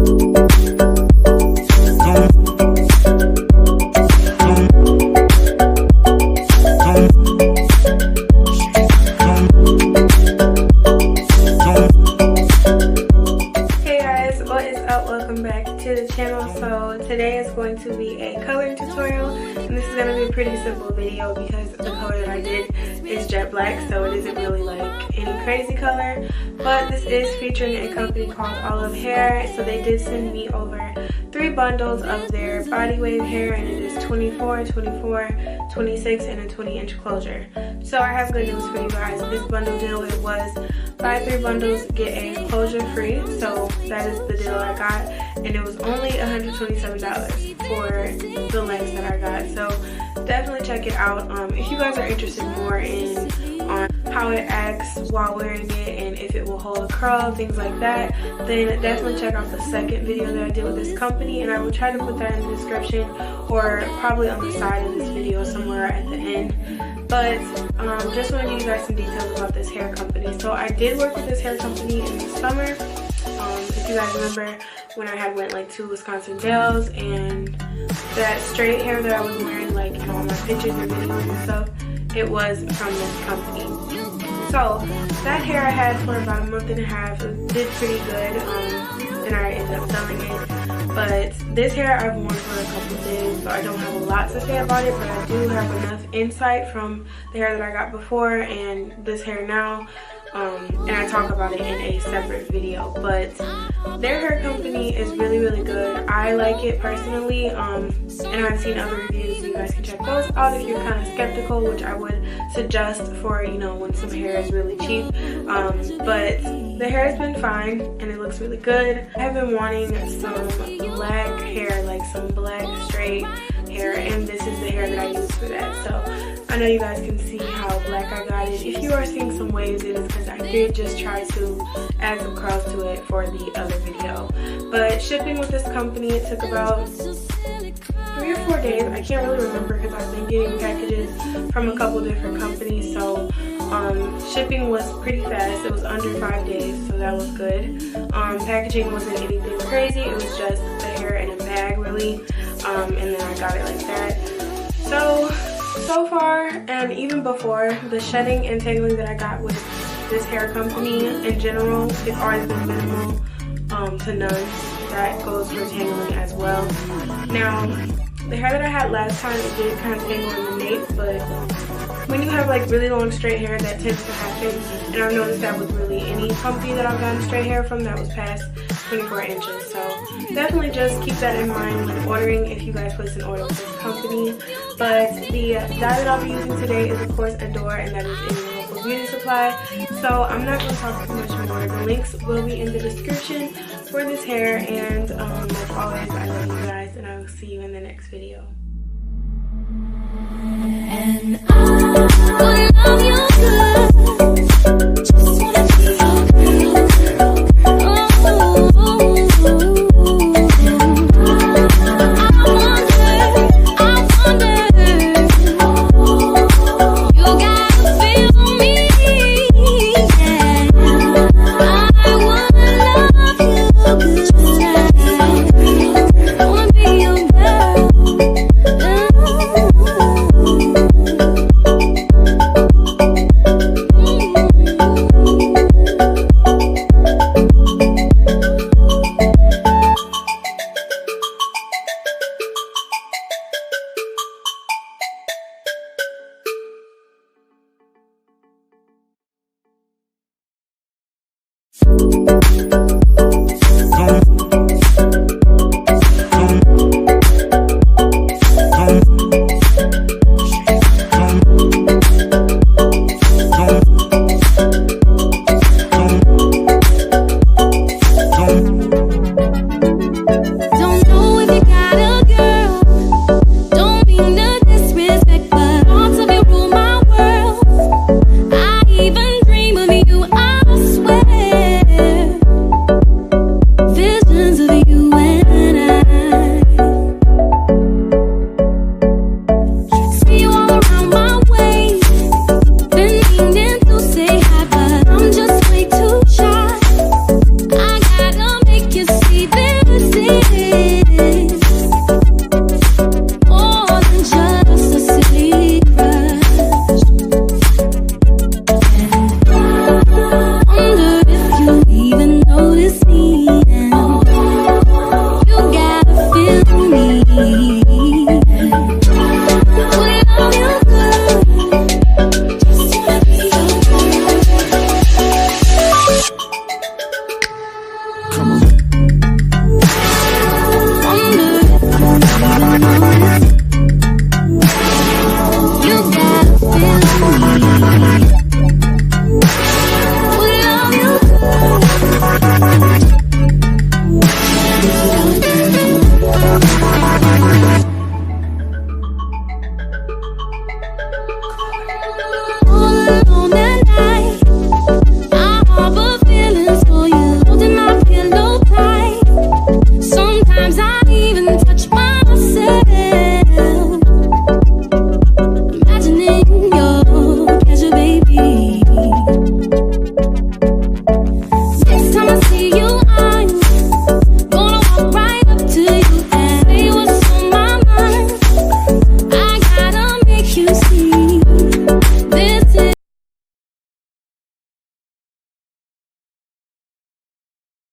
Welcome back to the channel. So today is going to be a coloring tutorial, and this is going to be a pretty simple video because the color that I did is jet black, so it isn't really like any crazy color. But this is featuring a company called Allove hair, so they did send me over 3 bundles of their body wave hair, and it is 24, 24, 26, and a 20-inch closure. So I have good news for you guys. This bundle deal, it was buy 3 bundles, get a closure free. So that is the deal I got, and it was only $127 for the lengths that I got. So definitely check it out. If you guys are interested more in how it acts while wearing it and if it will hold a curl, things like that, then definitely check out the second video that I did with this company, and I will try to put that in the description or probably on the side of this video somewhere at the end. But just want to give you guys some details about this hair company. So I did work with this hair company in the summer. If you guys remember when I had went like to Wisconsin Dells, and that straight hair that I was wearing like in all my pictures and videos and stuff, it was from this company. So that hair I had for about a month and a half. It did pretty good, and I ended up selling it. But this hair I've worn for a couple of days, so I don't have a lot to say about it, but I do have enough insight from the hair that I got before and this hair now. And I talk about it in a separate video. But their hair company is really, really good. I like it personally, and I've seen other reviews, so you guys can check those out if you're kind of skeptical, which I would suggest for, you know, when some hair is really cheap. But the hair has been fine, and it looks really good. I have been wanting some black hair, like some black straight hair, and this is the hair that I use for that. So I know you guys can see how black I got it. If you are seeing some waves, it is because I did just try to add some curls to it for the other video. But shipping with this company, it took about 3 or 4 days. I can't really remember because I've been getting packages from a couple different companies. So shipping was pretty fast. It was under 5 days, so that was good. Packaging wasn't anything crazy. It was just the hair in a bag, really. And then I got it like that. So far, and even before, the shedding and tangling that I got with this hair company in general, it's always been minimal to none. That goes for tangling as well. Now, the hair that I had last time, it did kind of tangle in the nape, but when you have like really long straight hair, that tends to happen. And I've noticed that with really any company that I've gotten straight hair from that was past 24 inches. So definitely just keep that in mind when ordering, if you guys place an order with this company. But the dye that I'll be using today is of course Adore, and that is in your local beauty supply. So I'm not going to talk too much more. The links will be in the description for this hair, and as always, I love you guys, and I will see you in the next video. And I love you good.